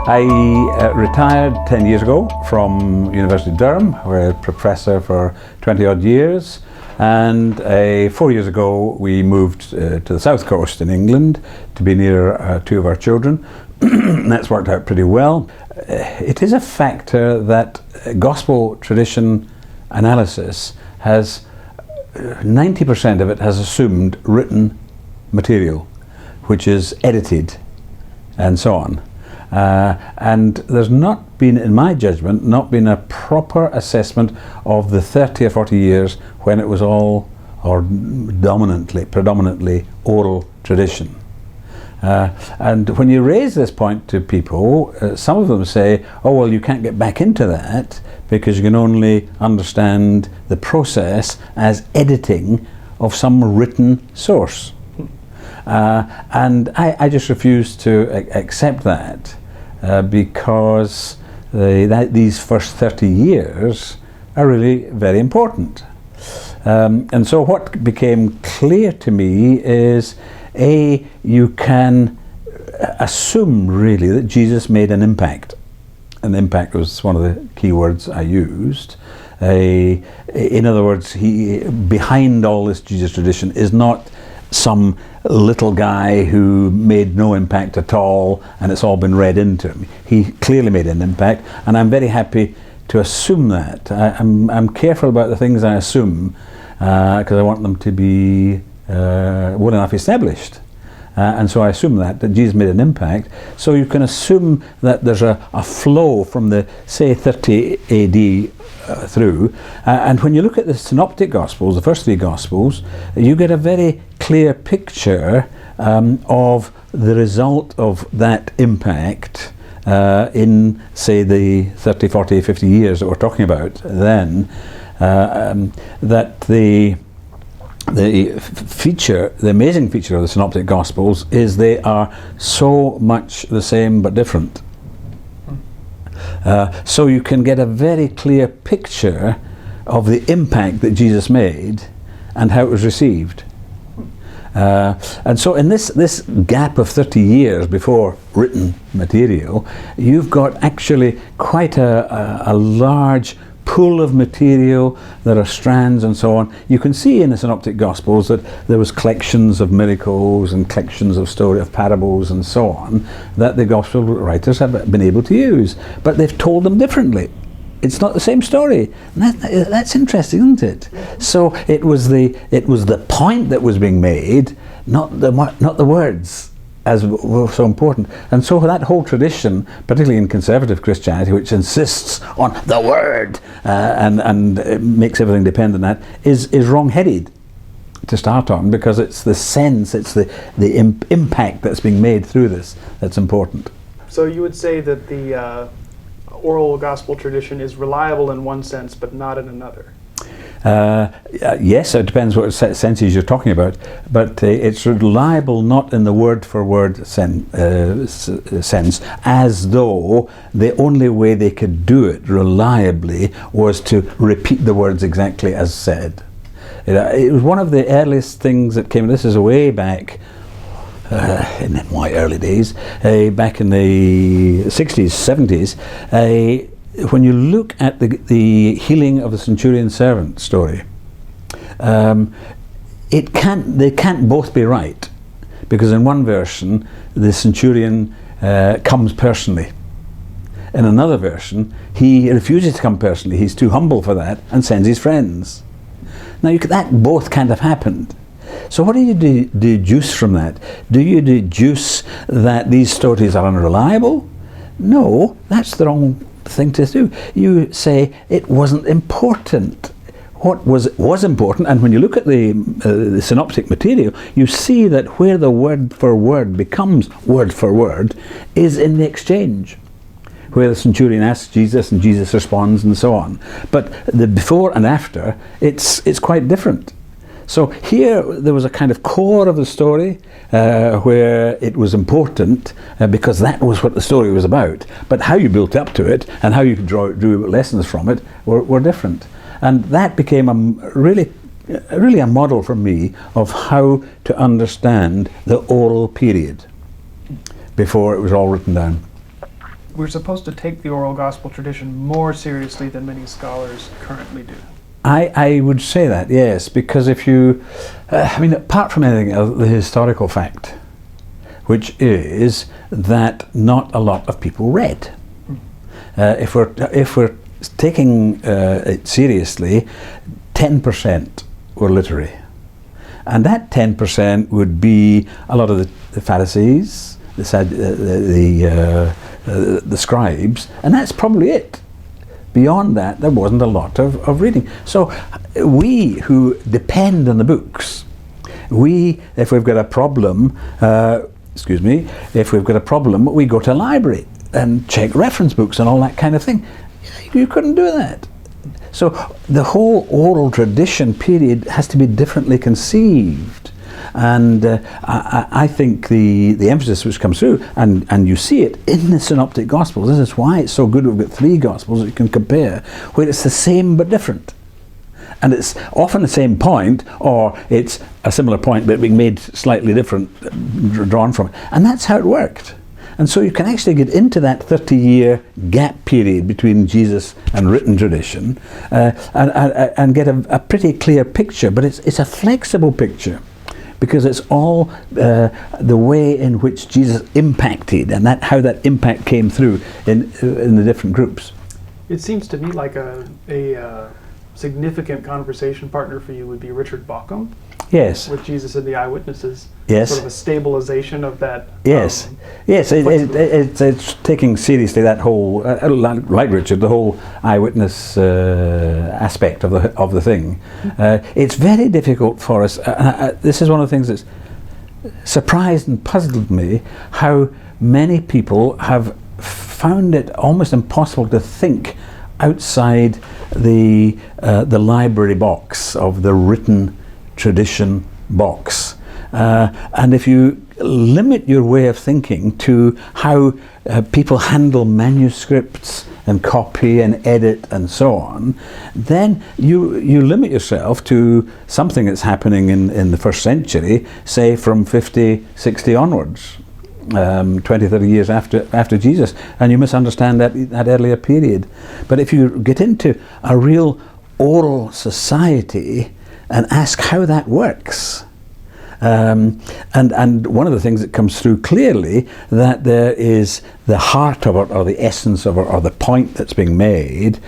I retired 10 years ago from University of Durham, where I was a professor for 20 odd years, and 4 years ago we moved to the south coast in England to be near two of our children. That's worked out pretty well. It is a factor that gospel tradition analysis has 90% of it has assumed written material, which is edited and so on. And there's not been, in my judgment, not been a proper assessment of the 30 or 40 years when it was all, or predominantly oral tradition. And when you raise this point to people, some of them say, oh well, you can't get back into that because you can only understand the process as editing of some written source. And I just refuse to accept that because these first 30 years are really very important. And so what became clear to me is, you can assume really that Jesus made an impact. And impact was one of the key words I used. In other words, behind all this Jesus tradition is not some little guy who made no impact at all and it's all been read into him. He clearly made an impact, and I'm very happy to assume that. I'm careful about the things I assume because I want them to be well enough established. And so I assume that Jesus made an impact. So you can assume that there's a flow from the, say, 30 AD through. And when you look at the Synoptic Gospels, the first three Gospels, you get a very clear picture of the result of that impact in, say, the 30, 40, 50 years that we're talking about then, that the amazing feature of the Synoptic Gospels is they are so much the same but different. So you can get a very clear picture of the impact that Jesus made and how it was received. And so in this gap of 30 years before written material, you've got actually quite a large pool of material. There are strands and so on. You can see in the Synoptic Gospels that there was collections of miracles and collections of parables and so on that the Gospel writers have been able to use, but they've told them differently. It's not the same story. That's interesting, isn't it? So it was the point that was being made, not the words, as were so important. And so that whole tradition, particularly in conservative Christianity, which insists on the word and makes everything depend on that, is wrong-headed to start on, because it's the sense, it's the impact that's being made through this that's important. So you would say that the oral gospel tradition is reliable in one sense, but not in another? Yes, it depends what senses you're talking about, but it's reliable not in the word-for-word sense, as though the only way they could do it reliably was to repeat the words exactly as said. It was one of the earliest things that came, this is way back in my early days, back in the 60s, 70s, when you look at the healing of the centurion servant story, they can't both be right, because in one version the centurion comes personally. In another version he refuses to come personally, he's too humble for that and sends his friends. Now that both can't have happened. So what do you deduce from that? Do you deduce that these stories are unreliable? No, that's the wrong thing to do. You say it wasn't important. What was important, and when you look at the synoptic material, you see that where the word for word becomes word for word is in the exchange, where the centurion asks Jesus and Jesus responds and so on. But the before and after, it's quite different. So here there was a kind of core of the story where it was important because that was what the story was about. But how you built up to it and how you drew lessons from it were different. And that became really a model for me of how to understand the oral period before it was all written down. we're supposed to take the oral gospel tradition more seriously than many scholars currently do. I would say that, yes, because if you, I mean, apart from anything else, the historical fact, which is that not a lot of people read. If we're taking it seriously, 10% were literary, and that 10% would be a lot of the Pharisees, the scribes, and that's probably it. Beyond that, there wasn't a lot of reading. So we who depend on the books, if we've got a problem, if we've got a problem, we go to a library and check reference books and all that kind of thing. You couldn't do that. So the whole oral tradition period has to be differently conceived. And I think the emphasis which comes through, and you see it in the Synoptic Gospels, this is why it's so good we've got 3 Gospels that you can compare, where it's the same but different. And it's often the same point, or it's a similar point but being made slightly different, drawn from it. And that's how it worked. And so you can actually get into that 30-year gap period between Jesus and written tradition and get a pretty clear picture. But it's a flexible picture, because it's all the way in which Jesus impacted, and how that impact came through in the different groups. It seems to me like a significant conversation partner for you would be Richard Bauckham. Yes. With Jesus and the Eyewitnesses. Yes. Sort of a stabilization of that. Yes. Yes. It's taking seriously that whole, like Richard, the whole eyewitness aspect of the thing. It's very difficult for us. This is one of the things that's surprised and puzzled me, how many people have found it almost impossible to think outside the library box of the written tradition box. And if you limit your way of thinking to how people handle manuscripts and copy and edit and so on, then you limit yourself to something that's happening in the first century, say from 50, 60 onwards. 20, 30 years after Jesus, and you misunderstand that earlier period. But if you get into a real oral society and ask how that works, and one of the things that comes through clearly, that there is the heart of it, or the essence of it, or the point that's being made,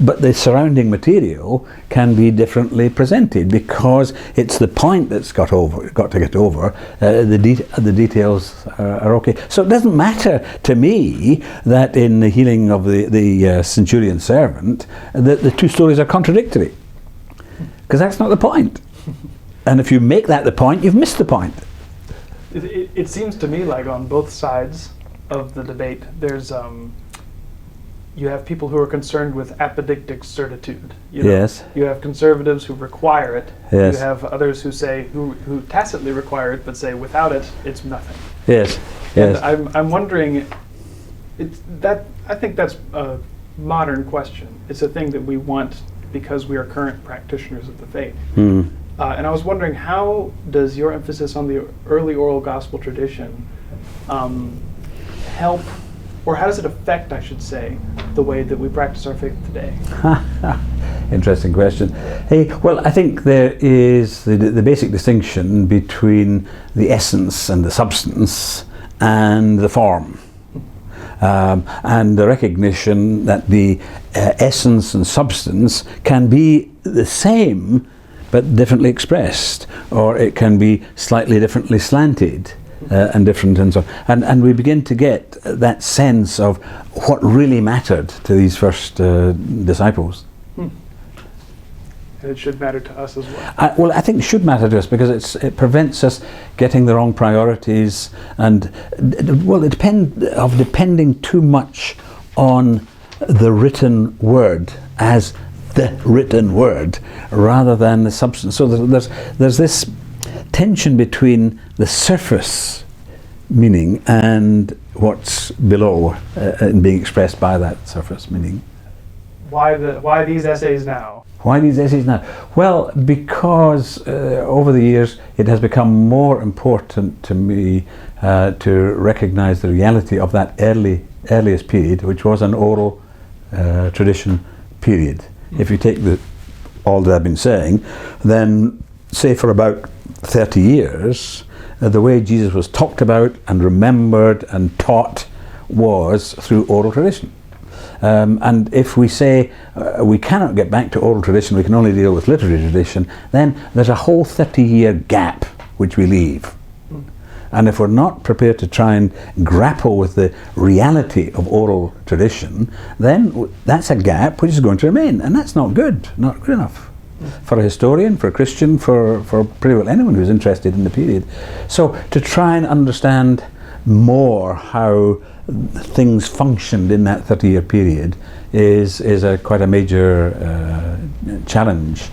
but the surrounding material can be differently presented, because it's the point that's got to get over. The details are okay. So it doesn't matter to me that in the healing of the centurion servant, the 2 stories are contradictory, because that's not the point. And if you make that the point, you've missed the point. It seems to me like on both sides of the debate, there's you have people who are concerned with apodictic certitude. Yes. You have conservatives who require it. Yes. You have others who say who tacitly require it, but say without it, it's nothing. Yes. Yes. And I'm wondering, I think that's a modern question. It's a thing that we want because we are current practitioners of the faith. Mm. And I was wondering, how does your emphasis on the early oral gospel tradition help, or how does it affect, I should say, the way that we practice our faith today? Interesting question. Hey, well, I think there is the basic distinction between the essence and the substance and the form. And the recognition that the essence and substance can be the same but differently expressed, or it can be slightly differently slanted and different and so on. And we begin to get that sense of what really mattered to these first disciples. And it should matter to us as well. Well, I think it should matter to us, because it prevents us getting the wrong priorities, and depending too much on the written word as the written word rather than the substance. So there's this tension between the surface meaning and what's below and being expressed by that surface meaning. Why these essays now? Why these essays now? Well, because over the years it has become more important to me to recognize the reality of that early earliest period, which was an oral tradition period. If you take all that I've been saying, then say for about 30 years, the way Jesus was talked about and remembered and taught was through oral tradition. And if we say we cannot get back to oral tradition, we can only deal with literary tradition, then there's a whole 30-year gap which we leave. And if we're not prepared to try and grapple with the reality of oral tradition, then that's a gap which is going to remain, and that's not good enough for a historian, for a Christian, for pretty well anyone who's interested in the period. So to try and understand more how things functioned in that 30-year period is quite a major challenge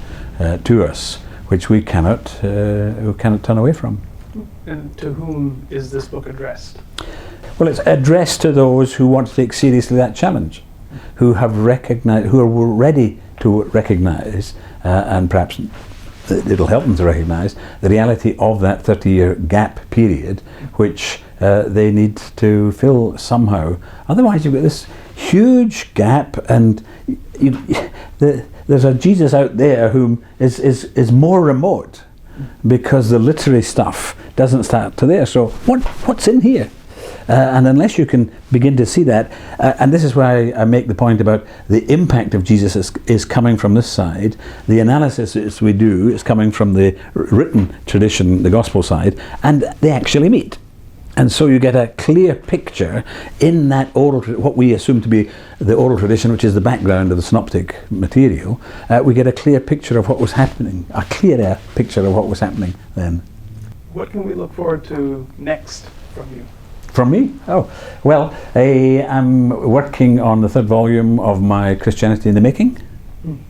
to us, which we cannot turn away from. And to whom is this book addressed? Well, it's addressed to those who want to take seriously that challenge, who have recognized, who are ready to recognize, and perhaps it'll help them to recognize the reality of that 30-year gap period, which they need to fill somehow. Otherwise, you've got this huge gap, and there's a Jesus out there who is more remote, because the literary stuff doesn't start to there. So what's in here? And unless you can begin to see that, and this is why I make the point about the impact of Jesus is coming from this side, the analysis we do is coming from the written tradition, the gospel side, and they actually meet. And so you get a clear picture in that oral, what we assume to be the oral tradition, which is the background of the synoptic material. We get a clear picture of what was happening, a clearer picture of what was happening then. What can we look forward to next from you? From me? Oh, well, I'm working on the third volume of my Christianity in the Making.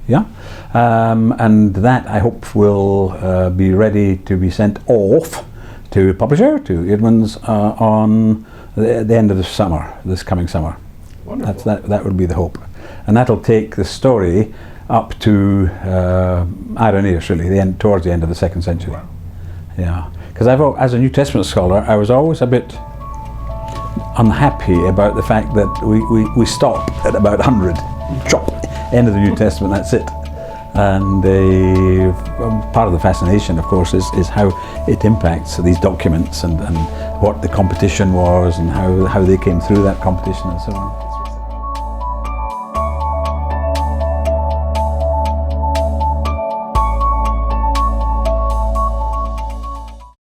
Yeah, and that I hope will be ready to be sent off to a publisher, to Eerdmans, on the end of the summer, this coming summer. Wonderful. That would be the hope. And that'll take the story up to Irenaeus, really, towards the end of the 2nd century. Wow. Yeah, because as a New Testament scholar, I was always a bit unhappy about the fact that we stop at about 100, chop, end of the New Testament, that's it. And part of the fascination, of course, is how it impacts these documents and what the competition was and how they came through that competition and so on.